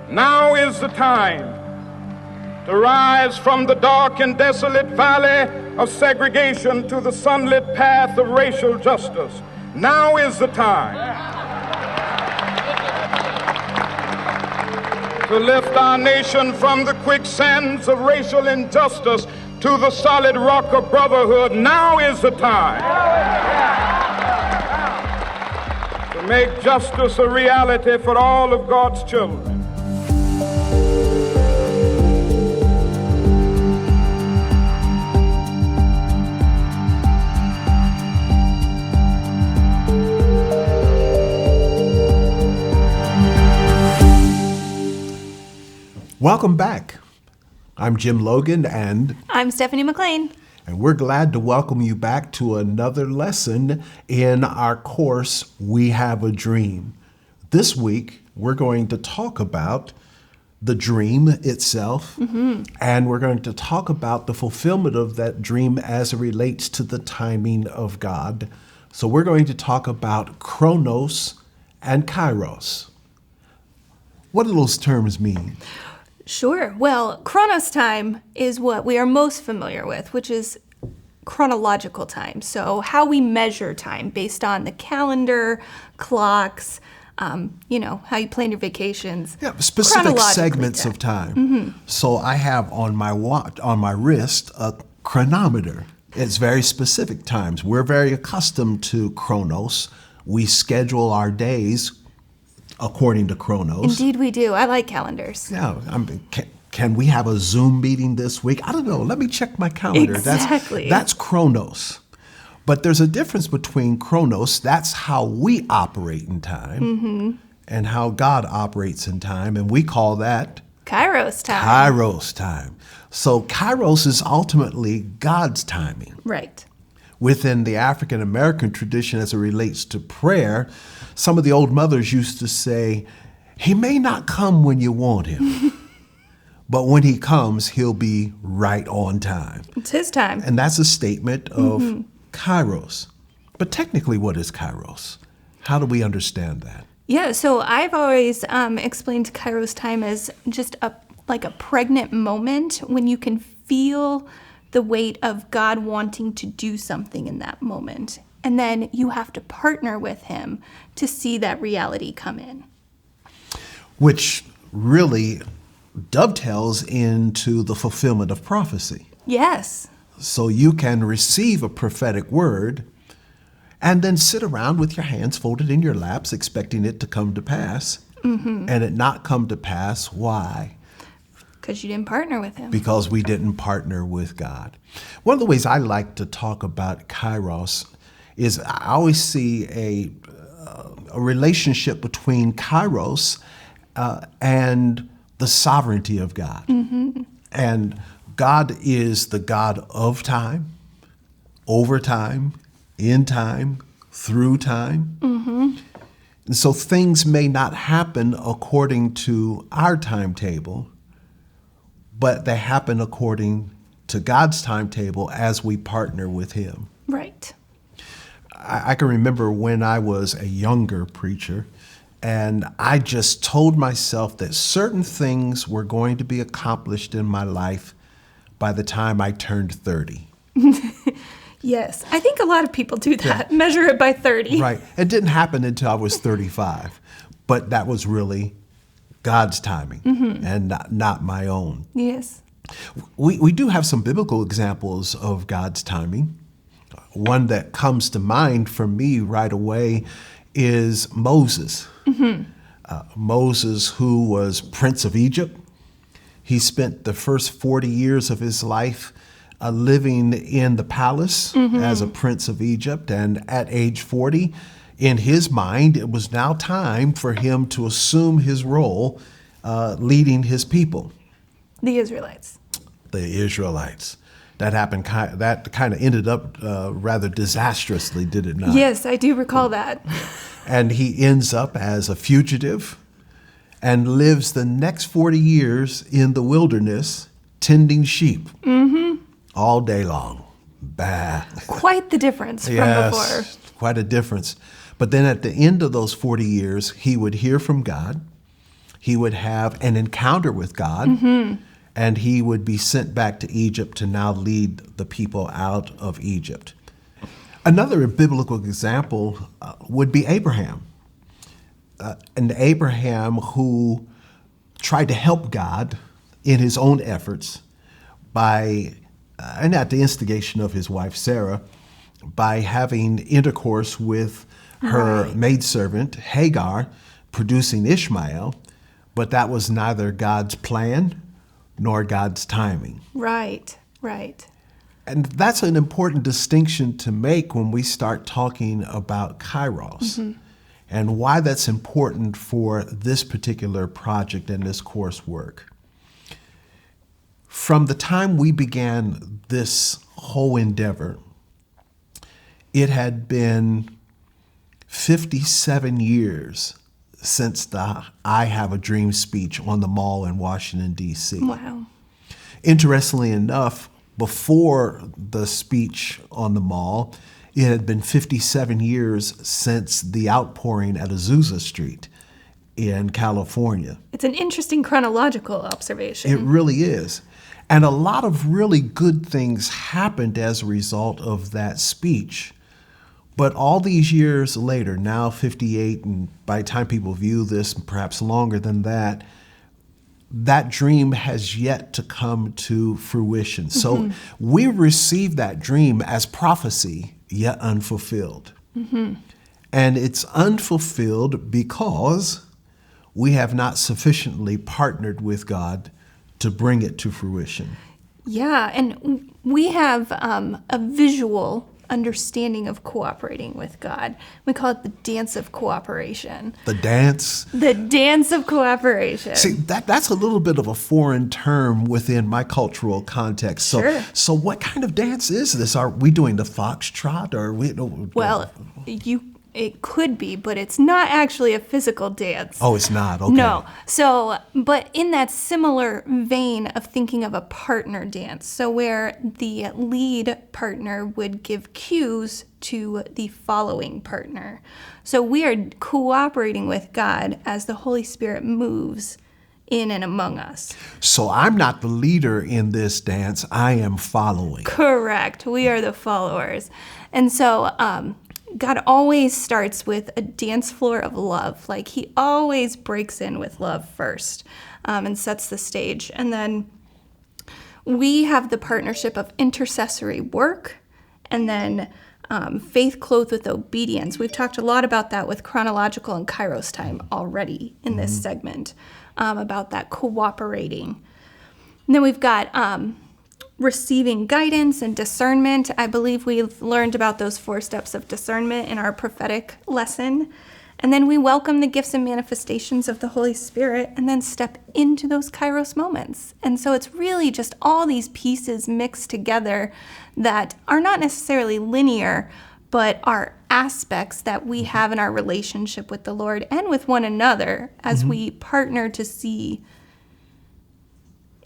Now is the time to rise from the dark and desolate valley of segregation to the sunlit path of racial justice. Now is the time to lift our nation from the quicksands of racial injustice to the solid rock of brotherhood. Now is the time to make justice a reality for all of God's children. Welcome back. I'm Jim Logan and I'm Stephanie McLean. And we're glad to welcome you back to another lesson in our course, We Have a Dream. This week, we're going to talk about the dream itself, and we're going to talk about the fulfillment of that dream as it relates to the timing of God. So we're going to talk about Chronos and Kairos. What do those terms mean? Sure. Well, Chronos time is what we are most familiar with, which is chronological time. So how we measure time based on the calendar, clocks, how you plan your vacations. Yeah, specific segments of time. So I have on my watch, on my wrist, a chronometer. It's very specific times. We're very accustomed to Chronos. We schedule our days according to Chronos. Indeed we do. I like calendars. Yeah, can we have a Zoom meeting this week? I don't know. Let me check my calendar. Exactly. That's Chronos. But there's a difference between Chronos, that's how we operate in time, and how God operates in time, and we call that Kairos time. Kairos time. So Kairos is ultimately God's timing. Right. Within the African American tradition as it relates to prayer, some of the old mothers used to say, he may not come when you want him, but when he comes, he'll be right on time. It's his time. And that's a statement of Kairos. But technically, what is Kairos? How do we understand that? Yeah, so I've always explained Kairos time as just like a pregnant moment when you can feel the weight of God wanting to do something in that moment. And then you have to partner with him to see that reality come in. Which really dovetails into the fulfillment of prophecy. Yes. So you can receive a prophetic word and then sit around with your hands folded in your laps expecting it to come to pass. And it not come to pass. Why? Because you didn't partner with him. Because we didn't partner with God. One of the ways I like to talk about Kairos is I always see a relationship between Kairos and the sovereignty of God. And God is the God of time, over time, in time, through time. And so things may not happen according to our timetable, but they happen according to God's timetable as we partner with him. Right. I can remember when I was a younger preacher, and I just told myself that certain things were going to be accomplished in my life by the time I turned 30. Yes, I think a lot of people do that. Yeah. Measure it by 30. Right. It didn't happen until I was 35, but that was really God's timing and not my own. Yes. We do have some biblical examples of God's timing. One that comes to mind for me right away is Moses. Moses, who was Prince of Egypt. He spent the first 40 years of his life living in the palace as a Prince of Egypt. And at age 40, in his mind, it was now time for him to assume his role leading his people. The Israelites. The Israelites. That happened. That kind of ended up rather disastrously, did it not? Yes, I do recall that. And he ends up as a fugitive and lives the next 40 years in the wilderness tending sheep all day long. Bah. Quite the difference from before. Quite a difference. But then at the end of those 40 years, he would hear from God. he would have an encounter with God, and he would be sent back to Egypt to now lead the people out of Egypt. Another biblical example would be Abraham. And Abraham who tried to help God in his own efforts by, and at the instigation of his wife Sarah, by having intercourse with her maidservant Hagar, producing Ishmael, but that was neither God's plan nor God's timing. Right, right. And that's an important distinction to make when we start talking about Kairos and why that's important for this particular project and this coursework. From the time we began this whole endeavor, it had been 57 years since the I Have a Dream speech on the Mall in Washington, D.C. Wow. Interestingly enough, before the speech on the Mall, it had been 57 years since the outpouring at Azusa Street in California. It's an interesting chronological observation. It really is. And a lot of really good things happened as a result of that speech. But all these years later, now 58, and by the time people view this, perhaps longer than that, that dream has yet to come to fruition. So we receive that dream as prophecy, yet unfulfilled. And it's unfulfilled because we have not sufficiently partnered with God to bring it to fruition. Yeah, and we have a visual understanding of cooperating with God. We call it the dance of cooperation. The dance? The dance of cooperation. See, that's a little bit of a foreign term within my cultural context. So, Sure. So what kind of dance is this? Are we doing the foxtrot, or are we? Well, it could be, but it's not actually a physical dance. Oh, it's not. Okay. No. So, but in that similar vein of thinking of a partner dance, so where the lead partner would give cues to the following partner. So we are cooperating with God as the Holy Spirit moves in and among us. So I'm not the leader in this dance. I am following. Correct. We are the followers. And so, God always starts with a dance floor of love. Like he always breaks in with love first and sets the stage. And then we have the partnership of intercessory work and then faith clothed with obedience. We've talked a lot about that with chronological and Kairos time already in this segment, about that cooperating. And then we've got receiving guidance and discernment. I believe we've learned about those 4 steps of discernment in our prophetic lesson. And then we welcome the gifts and manifestations of the Holy Spirit and then step into those Kairos moments. And so it's really just all these pieces mixed together that are not necessarily linear, but are aspects that we have in our relationship with the Lord and with one another as we partner to see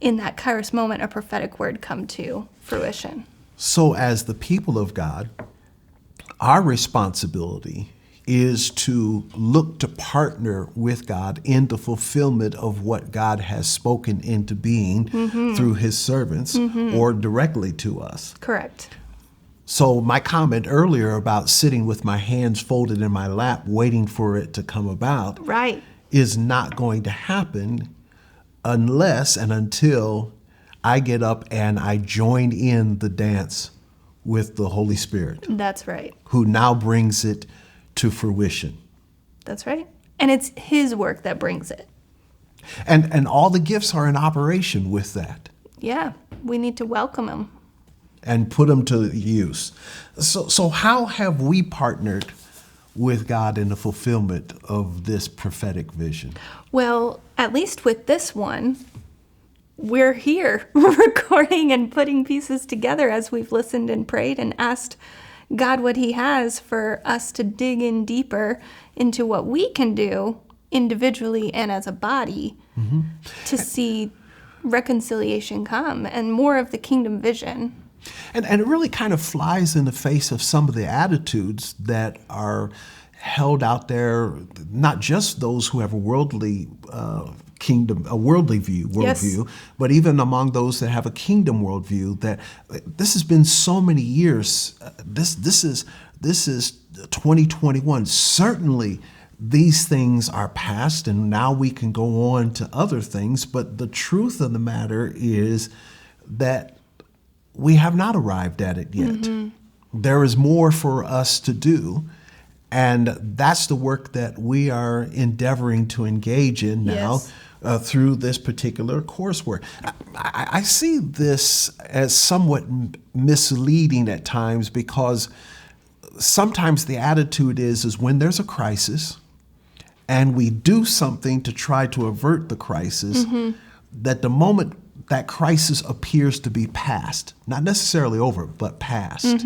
in that Kairos moment a prophetic word come to fruition. So as the people of God, our responsibility is to look to partner with God in the fulfillment of what God has spoken into being through his servants or directly to us. Correct. So my comment earlier about sitting with my hands folded in my lap waiting for it to come about is not going to happen unless and until I get up and I join in the dance with the Holy Spirit. That's right. Who now brings it to fruition. That's right. And it's his work that brings it. And all the gifts are in operation with that. Yeah, we need to welcome him. And put them to use. So how have we partnered with God in the fulfillment of this prophetic vision? Well, at least with this one, we're here recording and putting pieces together as we've listened and prayed and asked God what he has for us to dig in deeper into what we can do individually and as a body to see reconciliation come and more of the kingdom vision. And it really kind of flies in the face of some of the attitudes that are held out there, not just those who have a worldly kingdom, a worldly worldview, but even among those that have a kingdom worldview. That this has been so many years. This is 2021. Certainly, these things are past, and now we can go on to other things. But the truth of the matter is that we have not arrived at it yet. There is more for us to do. And that's the work that we are endeavoring to engage in now through this particular coursework. I see this as somewhat misleading at times, because sometimes the attitude is when there's a crisis and we do something to try to avert the crisis, that the moment that crisis appears to be past, not necessarily over, but past,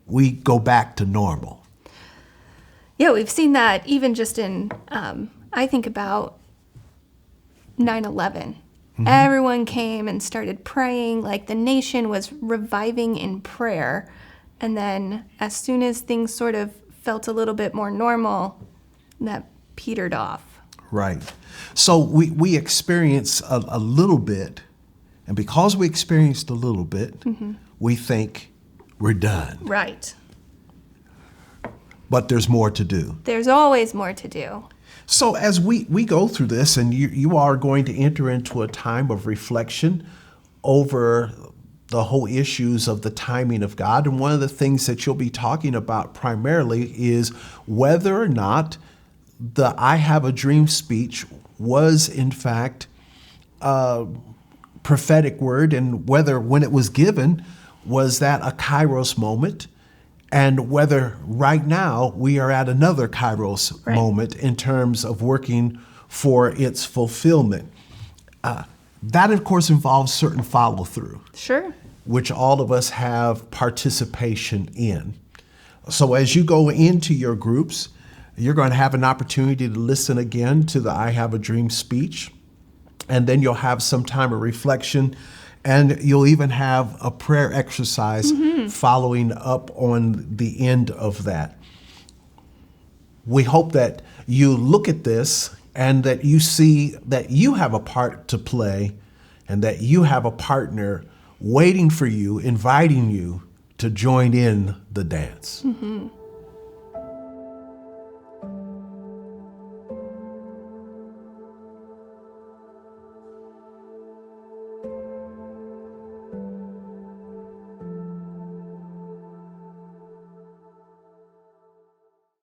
we go back to normal. Yeah, we've seen that even just in, I think about 9/11. Everyone came and started praying, like the nation was reviving in prayer. And then as soon as things sort of felt a little bit more normal, that petered off. Right. So we experience a little bit, and because we experienced a little bit, we think we're done. Right. But there's more to do. There's always more to do. So as we go through this, and you are going to enter into a time of reflection over the whole issues of the timing of God. And one of the things that you'll be talking about primarily is whether or not the I Have a Dream speech was in fact a prophetic word, and whether when it was given, was that a Kairos moment? And whether right now we are at another Kairos moment in terms of working for its fulfillment. That, of course, involves certain follow-through. Sure. Which all of us have participation in. So as you go into your groups, you're going to have an opportunity to listen again to the I Have a Dream speech. And then you'll have some time of reflection. And you'll even have a prayer exercise following up on the end of that. We hope that you look at this and that you see that you have a part to play, and that you have a partner waiting for you, inviting you to join in the dance.